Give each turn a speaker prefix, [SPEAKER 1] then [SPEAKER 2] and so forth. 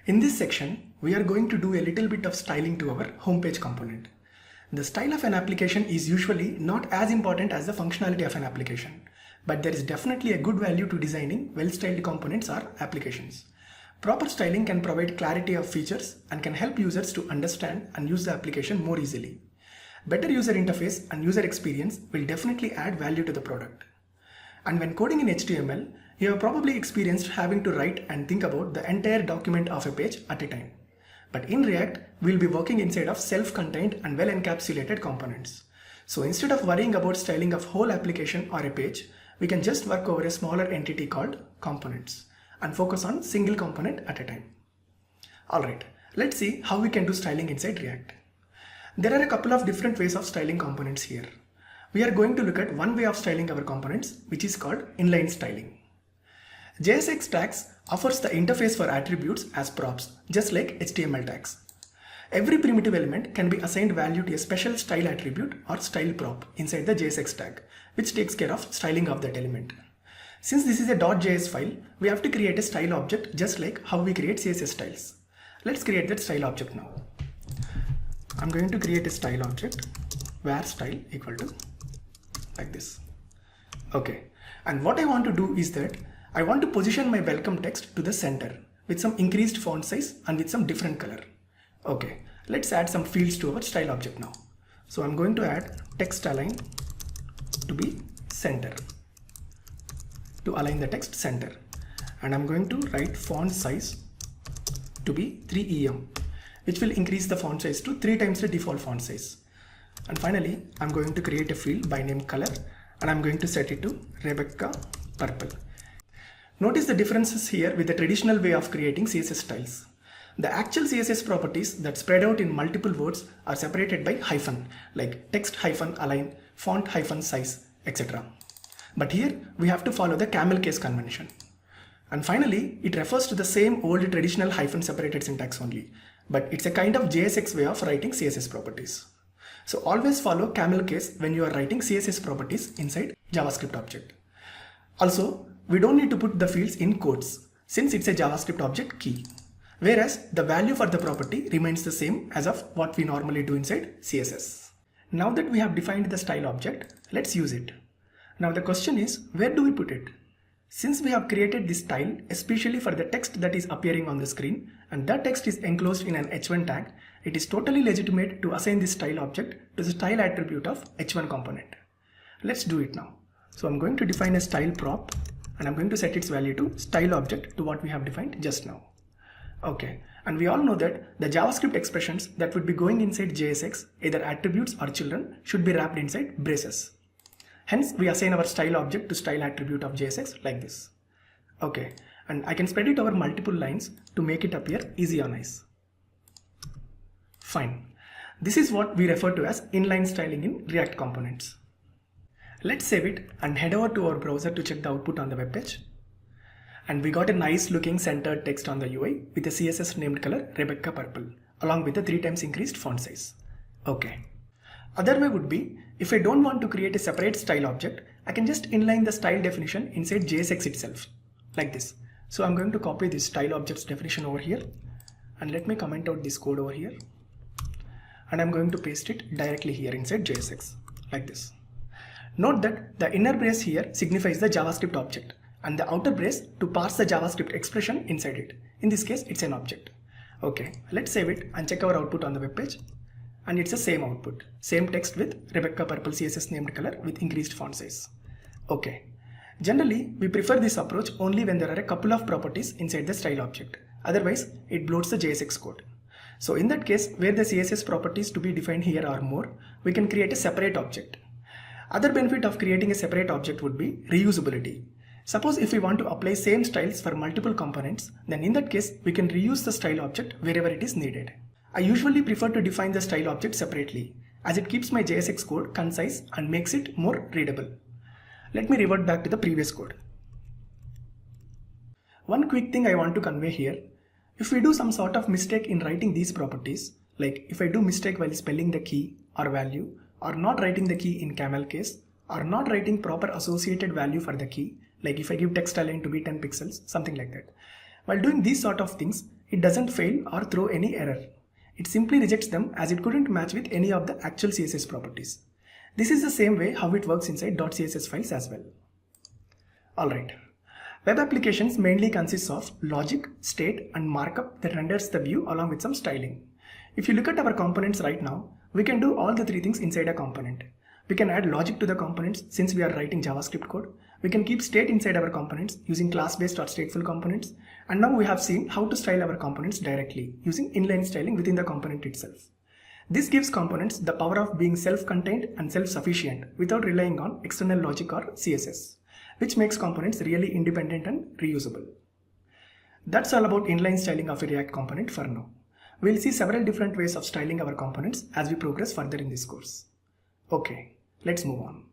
[SPEAKER 1] In this section, we are going to do a little bit of styling to our homepage component. The style of an application is usually not as important as the functionality of an application, but there is definitely a good value to designing well-styled components or applications. Proper styling can provide clarity of features and can help users to understand and use the application more easily. Better user interface and user experience will definitely add value to the product. And when coding in HTML, you have probably experienced having to write and think about the entire document of a page at a time. But in React, we'll be working inside of self-contained and well-encapsulated components. So instead of worrying about styling of whole application or a page, we can just work over a smaller entity called components and focus on single component at a time. Alright, let's see how we can do styling inside React. There are a couple of different ways of styling components here. We are going to look at one way of styling our components, which is called inline styling. JSX tags offers the interface for attributes as props, just like HTML tags. Every primitive element can be assigned value to a special style attribute or style prop inside the JSX tag, which takes care of styling of that element. Since this is a .js file, we have to create a style object just like how we create CSS styles. Let's create that style object now. I'm going to create a style object where style equal to like this. Okay, and what I want to do is that I want to position my welcome text to the center with some increased font size and with some different color. Okay, let's add some fields to our style object now. So I'm going to add text align to be center, to align the text center. And I'm going to write font size to be 3em, which will increase the font size to 3 times the default font size. And finally, I'm going to create a field by name color and I'm going to set it to Rebecca purple. Notice the differences here with the traditional way of creating CSS styles. The actual CSS properties that spread out in multiple words are separated by hyphen, like text hyphen align, font hyphen size, etc. But here we have to follow the camel case convention. And finally, it refers to the same old traditional hyphen separated syntax only, but it's a kind of JSX way of writing CSS properties. So always follow camel case when you are writing CSS properties inside JavaScript object. Also, we don't need to put the fields in quotes since it's a JavaScript object key. Whereas the value for the property remains the same as of what we normally do inside CSS. Now that we have defined the style object, let's use it. Now the question is, where do we put it? Since we have created this style especially for the text that is appearing on the screen and that text is enclosed in an h1 tag, it is totally legitimate to assign this style object to the style attribute of h1 component. Let's do it now. So I'm going to define a style prop and I'm going to set its value to style object to what we have defined just now. Okay, and we all know that the JavaScript expressions that would be going inside JSX, either attributes or children, should be wrapped inside braces. Hence, we assign our style object to style attribute of JSX like this. Okay, and I can spread it over multiple lines to make it appear easy on eyes. Fine. This is what we refer to as inline styling in React components. Let's save it and head over to our browser to check the output on the web page. And we got a nice looking centered text on the UI with a CSS named color Rebecca purple along with the 3 times increased font size. Okay. Other way would be, if I don't want to create a separate style object, I can just inline the style definition inside JSX itself, like this. So I'm going to copy this style object's definition over here and let me comment out this code over here. And I'm going to paste it directly here inside JSX, like this. Note that the inner brace here signifies the JavaScript object and the outer brace to parse the JavaScript expression inside it. In this case, it's an object. Okay, let's save it and check our output on the web page. And it's the same output, same text with Rebecca purple CSS named color with increased font size. Okay. Generally, we prefer this approach only when there are a couple of properties inside the style object. Otherwise, it bloats the JSX code. So in that case, where the CSS properties to be defined here are more, we can create a separate object. Other benefit of creating a separate object would be reusability. Suppose if we want to apply same styles for multiple components, then in that case, we can reuse the style object wherever it is needed. I usually prefer to define the style object separately, as it keeps my JSX code concise and makes it more readable. Let me revert back to the previous code. One quick thing I want to convey here, if we do some sort of mistake in writing these properties, like if I do mistake while spelling the key or value, or not writing the key in camel case, or not writing proper associated value for the key, like if I give text align to be 10 pixels, something like that. While doing these sort of things, It doesn't fail or throw any error. It simply rejects them as it couldn't match with any of the actual CSS properties. This is the same way how it works inside .css files as well. Alright. Web applications mainly consists of logic, state and markup that renders the view along with some styling. If you look at our components right now, we can do all the three things inside a component. We can add logic to the components since we are writing JavaScript code. We can keep state inside our components using class-based or stateful components. And now we have seen how to style our components directly using inline styling within the component itself. This gives components the power of being self-contained and self-sufficient without relying on external logic or CSS, which makes components really independent and reusable. That's all about inline styling of a React component for now. We'll see several different ways of styling our components as we progress further in this course. Okay, let's move on.